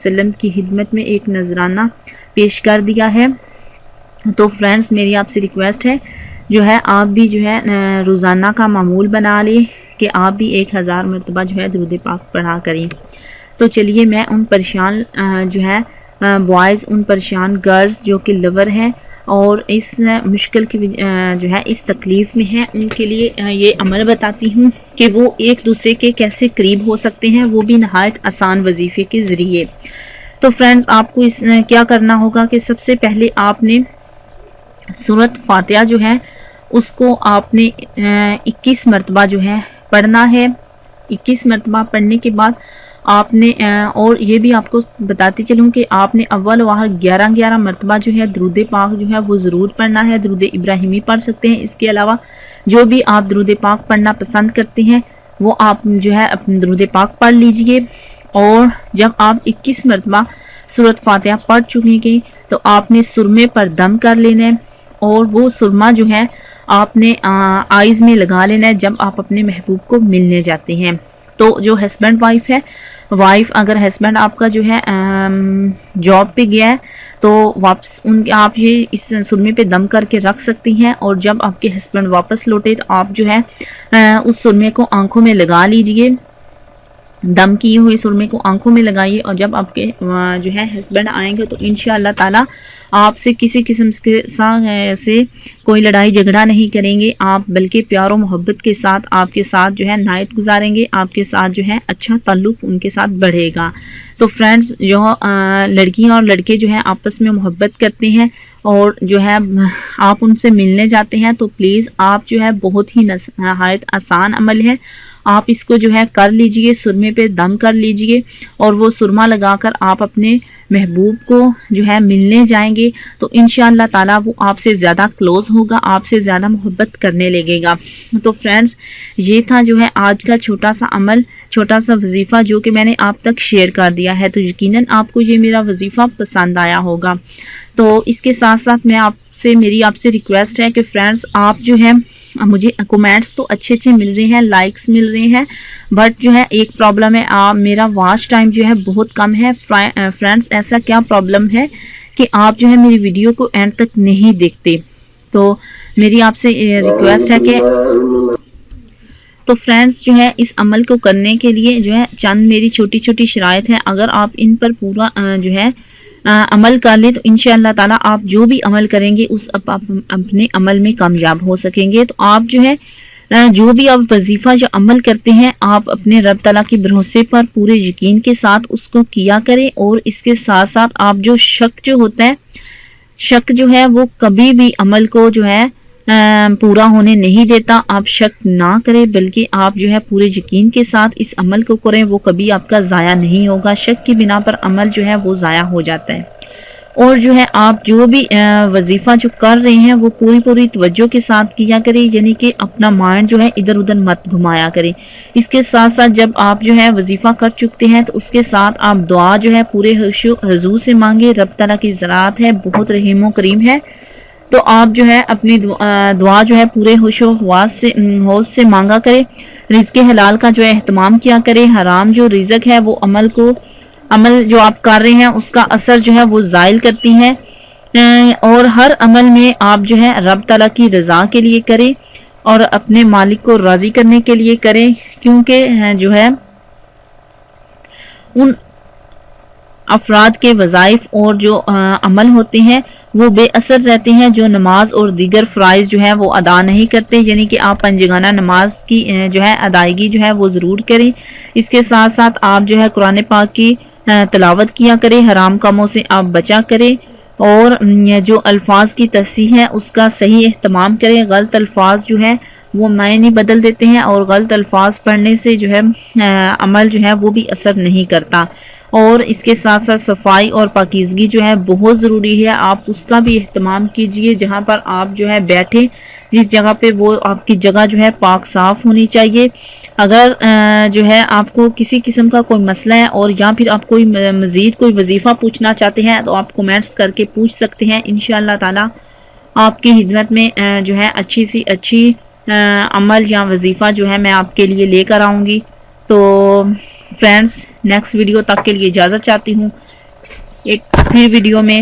وسلم کی خدمت میں ایک نذرانہ پیش کر دیا ہے۔ تو فرینڈس میری آپ سے ریکویسٹ ہے جو ہے آپ بھی جو ہے روزانہ کا معمول بنا لیں کہ آپ بھی 1000 مرتبہ جو ہے درود پاک پڑھا کریں۔ تو چلیے میں ان پریشان جو ہے بوائز، ان پریشان گرلز جو کہ لور ہیں اور اس مشکل کی جو ہے اس تکلیف میں ہیں، ان کے لیے یہ عمل بتاتی ہوں کہ وہ ایک دوسرے کے کیسے قریب ہو سکتے ہیں، وہ بھی نہایت آسان وظیفے کے ذریعے۔ تو فرینڈز آپ کو اس کیا کرنا ہوگا کہ سب سے پہلے آپ نے سورۃ فاتحہ جو ہے اس کو آپ نے 21 مرتبہ جو ہے پڑھنا ہے۔ 21 مرتبہ پڑھنے کے بعد آپ نے اور یہ بھی آپ کو بتاتی چلوں کہ آپ نے اول و آخر 11 مرتبہ جو ہے درود پاک جو ہے وہ ضرور پڑھنا ہے۔ درود ابراہیمی پڑھ سکتے ہیں، اس کے علاوہ جو بھی آپ درود پاک پڑھنا پسند کرتے ہیں وہ آپ جو ہے اپنے درود پاک پڑھ لیجئے۔ اور جب آپ 21 مرتبہ سورۃ فاتحہ پڑھ چکیں گے تو آپ نے سرمے پر دم کر لینا ہے، اور وہ سرما جو ہے آپ نے آئیز میں لگا لینا ہے جب آپ اپنے محبوب کو ملنے جاتے ہیں۔ تو جو ہسبینڈ وائف ہے، وائف اگر ہسبینڈ آپ کا جو ہے جاب پہ گیا ہے تو واپس آپ یہ اس سرمے پہ دم کر کے رکھ سکتی ہیں، اور جب آپ کے ہسبینڈ واپس لوٹے تو آپ جو ہے اس سرمے کو آنکھوں میں لگا لیجئے، دم کیے ہوئے سرمے کو آنکھوں میں لگائیے، اور جب آپ کے جو ہے ہسبینڈ آئیں گے تو انشاءاللہ تعالی آپ سے کسی قسم سے کوئی لڑائی جھگڑا نہیں کریں گے، آپ بلکہ پیار و محبت کے ساتھ آپ کے ساتھ جو ہے نائٹ گزاریں گے، آپ کے ساتھ جو ہے اچھا تعلق ان کے ساتھ بڑھے گا۔ تو فرینڈز جو لڑکیاں اور لڑکے جو ہیں آپس میں محبت کرتے ہیں اور جو ہے آپ ان سے ملنے جاتے ہیں تو پلیز آپ جو ہے بہت ہی نہایت آسان عمل ہے، آپ اس کو جو ہے کر لیجئے، سرمے پہ دم کر لیجئے، اور وہ سرما لگا کر آپ اپنے محبوب کو جو ہے ملنے جائیں گے تو انشاءاللہ تعالی وہ آپ سے زیادہ کلوز ہوگا، آپ سے زیادہ محبت کرنے لگے گا۔ تو فرینڈز یہ تھا جو ہے آج کا چھوٹا سا عمل، چھوٹا سا وظیفہ جو کہ میں نے آپ تک شیئر کر دیا ہے، تو یقیناً آپ کو یہ میرا وظیفہ پسند آیا ہوگا۔ تو اس کے ساتھ ساتھ میری آپ سے ریکویسٹ ہے کہ فرینڈز آپ جو ہے مجھے کمنٹس تو اچھے مل رہے ہیں، لائکس مل رہے ہیں، بٹ جو ہے ایک پرابلم ہے، میرا واچ ٹائم جو ہے بہت کم ہے۔ فرینڈز ایسا کیا پرابلم ہے کہ آپ جو ہے میری ویڈیو کو اینڈ تک نہیں دیکھتے، تو میری آپ سے ریکویسٹ ہے کہ تو فرینڈز جو ہے اس عمل کو کرنے کے لیے جو ہے چند میری چھوٹی چھوٹی شرائط ہیں، اگر آپ ان پر پورا جو ہے عمل کر لیں تو انشاءاللہ تعالی آپ جو بھی عمل کریں گے اس اپنے عمل میں کامیاب ہو سکیں گے۔ تو آپ جو ہے جو بھی آپ وظیفہ یا عمل کرتے ہیں آپ اپنے رب تعالیٰ کے بھروسے پر پورے یقین کے ساتھ اس کو کیا کریں، اور اس کے ساتھ ساتھ آپ جو شک جو ہوتا ہے، شک جو ہے وہ کبھی بھی عمل کو جو ہے پورا ہونے نہیں دیتا، آپ شک نہ کریں بلکہ آپ جو ہے پورے یقین کے ساتھ اس عمل کو کریں، وہ کبھی آپ کا ضائع نہیں ہوگا، شک کی بنا پر عمل جو ہے وہ ضائع ہو جاتا ہے۔ اور جو ہے آپ جو بھی وظیفہ جو کر رہے ہیں وہ پوری توجہ کے ساتھ کیا کریں، یعنی کہ اپنا مائنڈ جو ہے ادھر ادھر مت گھمایا کریں۔ اس کے ساتھ ساتھ جب آپ جو ہے وظیفہ کر چکتے ہیں تو اس کے ساتھ آپ دعا جو ہے پورے حضور سے مانگے، رب تعالیٰ کی ذرات ہے، بہت رحیم و کریم ہے، تو آپ جو ہے اپنی دعا جو ہے پورے ہوش و حواس سے مانگا کرے، رزق حلال کا جو ہے اہتمام کیا کرے، حرام جو رزق ہے وہ عمل جو آپ کر رہے ہیں اس کا اثر جو ہے وہ زائل کرتی ہے، اور ہر عمل میں آپ جو ہے رب تعالیٰ کی رضا کے لیے کریں اور اپنے مالک کو راضی کرنے کے لیے کریں، کیونکہ جو ہے ان افراد کے وظائف اور جو عمل ہوتے ہیں وہ بے اثر رہتے ہیں جو نماز اور دیگر فرائض جو ہے وہ ادا نہیں کرتے، یعنی کہ آپ پنجگانہ نماز کی جو ہے ادائیگی جو ہے وہ ضرور کریں۔ اس کے ساتھ ساتھ آپ جو ہے قرآن پاک کی تلاوت کیا کریں، حرام کاموں سے آپ بچا کریں، اور جو الفاظ کی تصحیح ہے اس کا صحیح اہتمام کریں، غلط الفاظ جو ہے وہ معنی بدل دیتے ہیں، اور غلط الفاظ پڑھنے سے جو ہے عمل جو ہے وہ بھی اثر نہیں کرتا۔ اور اس کے ساتھ ساتھ صفائی اور پاکیزگی جو ہے بہت ضروری ہے، آپ اس کا بھی اہتمام کیجئے، جہاں پر آپ جو ہے بیٹھیں جس جگہ پہ وہ آپ کی جگہ جو ہے پاک صاف ہونی چاہیے۔ اگر جو ہے آپ کو کسی قسم کا کوئی مسئلہ ہے اور یا پھر آپ کوئی مزید کوئی وظیفہ پوچھنا چاہتے ہیں تو آپ کومنٹس کر کے پوچھ سکتے ہیں، انشاءاللہ تعالی آپ کی خدمت میں جو ہے اچھی سی اچھی عمل یا وظیفہ جو ہے میں آپ کے لیے لے کر آؤں گی۔ تو فرینڈز نیکسٹ ویڈیو تک کے لیے اجازت چاہتی ہوں، ایک پھر ویڈیو میں